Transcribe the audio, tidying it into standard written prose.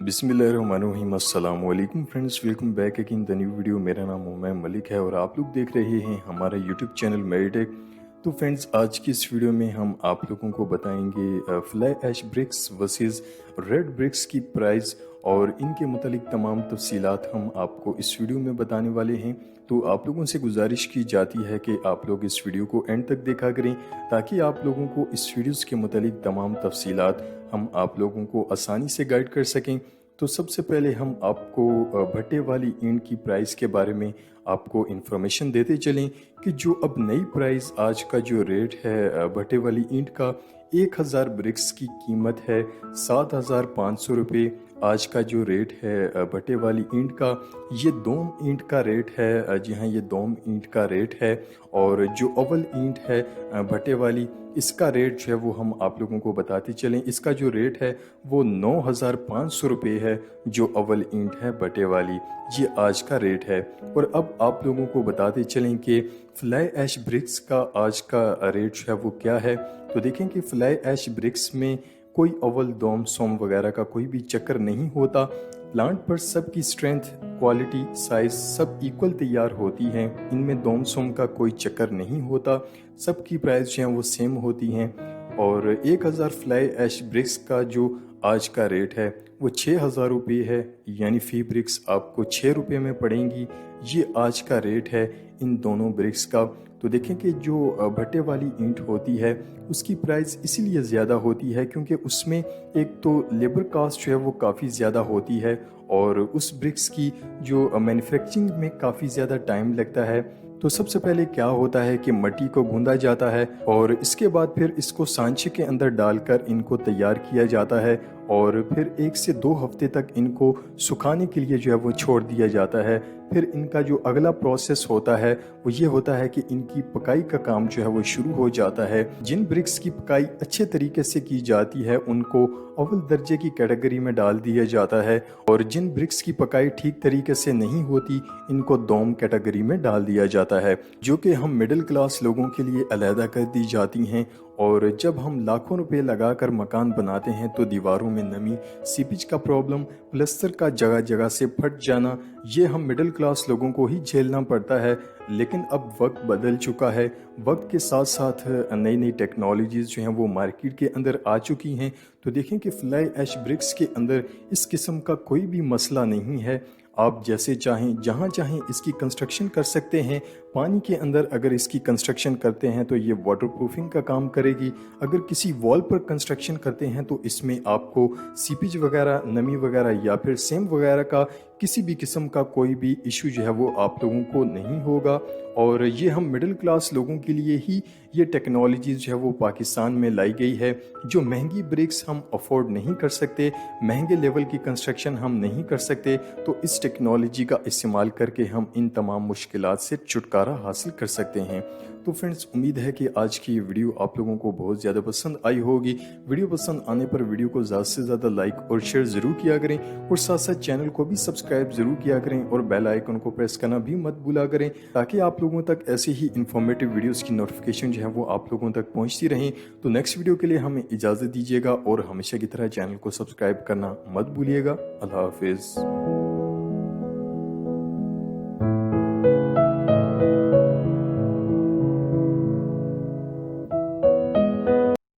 बिस्मिल्लाहिर्रहमानिर्रहीम अस्सलाम वालेकुम friends, welcome back again the new video. मेरा नाम उमैर मलिक है और आप लोग देख रहे हैं हमारा यूट्यूब चैनल मेरी टेक। तो फ्रेंड्स, आज की इस वीडियो में हम आप लोगों को बताएंगे fly ash bricks versus red bricks की प्राइस और इनके मुतालिक तमाम तफसीलात हम आपको इस वीडियो में बताने वाले हैं। तो आप लोगों से गुजारिश की जाती है कि आप लोग इस वीडियो को एंड तक देखा करें ताकि आप लोगों को इस वीडियोस के मुतालिक तमाम तफसीलात हम आप लोगों को आसानी से गाइड कर सकें। तो सबसे पहले हम आपको भट्टे वाली ईंट की प्राइस के बारे में आपको इन्फॉर्मेशन देते चलें कि जो अब नई प्राइस आज का जो रेट है भट्टे वाली ईंट का 1000 ब्रिक्स की कीमत है 7500 रुपये। आज का जो रेट है भट्टे वाली ईंट का, ये दोम ईंट का रेट है। जी हाँ, ये दोम ईंट का रेट है। और जो अव्वल ईंट है भट्टे वाली, इसका रेट जो है वो हम आप लोगों को बताते चलें। इसका जो रेट है वो 9500 रुपये है। जो अव्वल ईंट है भट्टे वाली, ये आज का रेट है। और अब आप लोगों को बताते चलें कि फ्लाई ऐश ब्रिक्स का आज का रेट जो है वो क्या है। तो देखें कि फ्लाई ऐश ब्रिक्स में कोई अव्वल दोम सोम वगैरह का कोई भी चक्कर नहीं होता। प्लांट पर सबकी स्ट्रेंथ, क्वालिटी, साइज सब इक्वल तैयार होती हैं। इनमें दोम सोम का कोई चक्कर नहीं होता। सबकी प्राइस जो है वो सेम होती हैं। और 1000 फ्लाई ऐश ब्रिक्स का जो आज का रेट है वो 6000 रुपये है, यानी फी ब्रिक्स आपको 6 रुपये में पड़ेंगी। ये आज का रेट है इन दोनों ब्रिक्स का। तो देखें कि जो भट्टे वाली ईंट होती है उसकी प्राइस इसीलिए ज़्यादा होती है क्योंकि उसमें एक तो लेबर कास्ट जो है वो काफ़ी ज़्यादा होती है और उस ब्रिक्स की जो मैन्युफैक्चरिंग में काफ़ी ज़्यादा टाइम लगता है। तो सबसे पहले क्या होता है कि मट्टी को गूंदा जाता है और इसके बाद फिर इसको सांचे के अंदर डालकर इनको तैयार किया जाता है और फिर 1 से 2 हफ्ते तक इनको सुखाने के लिए जो है वो छोड़ दिया जाता है। फिर इनका जो अगला प्रोसेस होता है वो ये होता है कि इनकी पकाई का काम जो है वो शुरू हो जाता है। जिन ब्रिक्स की पकाई अच्छे तरीके से की जाती है उनको अव्वल दर्जे की कैटेगरी में डाल दिया जाता है और जिन ब्रिक्स की पकाई ठीक तरीके से नहीं होती इनको दोम कैटेगरी में डाल दिया जाता है, जो कि हम मिडिल क्लास लोगों के लिए अलहदा कर दी जाती हैं। और जब हम लाखों रुपए लगाकर मकान बनाते हैं तो दीवारों में नमी, सीपेज का प्रॉब्लम, प्लस्तर का जगह जगह से फट जाना, ये हम मिडिल क्लास लोगों को ही झेलना पड़ता है। लेकिन अब वक्त बदल चुका है। वक्त के साथ साथ नई नई टेक्नोलॉजीज जो हैं वो मार्केट के अंदर आ चुकी हैं। तो देखें कि फ्लाई ऐश ब्रिक्स के अंदर इस किस्म का कोई भी मसला नहीं है। आप जैसे चाहें जहां चाहें इसकी कंस्ट्रक्शन कर सकते हैं। पानी के अंदर अगर इसकी कंस्ट्रक्शन करते हैं तो ये वाटरप्रूफिंग का काम करेगी। अगर किसी वॉल पर कंस्ट्रक्शन करते हैं तो इसमें आपको सीपेज वगैरह, नमी वगैरह या फिर सेम वगैरह का किसी भी किस्म का कोई भी इशू जो है वो आप लोगों को नहीं होगा। और ये हम मिडिल क्लास लोगों के लिए ही ये टेक्नोलॉजी जो है वो पाकिस्तान में लाई गई है। जो महंगी ब्रिक्स हम अफोर्ड नहीं कर सकते, महंगे लेवल की कंस्ट्रक्शन हम नहीं कर सकते, तो इस टेक्नोलॉजी का इस्तेमाल करके हम इन तमाम मुश्किलात से छुटकारा हासिल कर सकते हैं। तो फ्रेंड्स, उम्मीद है कि आज की ये वीडियो आप लोगों को बहुत ज़्यादा पसंद आई होगी। वीडियो पसंद आने पर वीडियो को ज़्यादा से ज़्यादा लाइक और शेयर ज़रूर किया करें और साथ साथ चैनल को भी सब्सक्राइब ज़रूर किया करें और बेल आइकन को प्रेस करना भी मत भूला करें ताकि आप लोगों तक ऐसे ही इंफॉर्मेटिव वीडियोज़ की नोटिफिकेशन जो है वो आप लोगों तक पहुँचती रहें। तो नेक्स्ट वीडियो के लिए हमें इजाज़त दीजिएगा और हमेशा की तरह चैनल को सब्सक्राइब करना मत भूलिएगा। अल्लाह हाफिज़।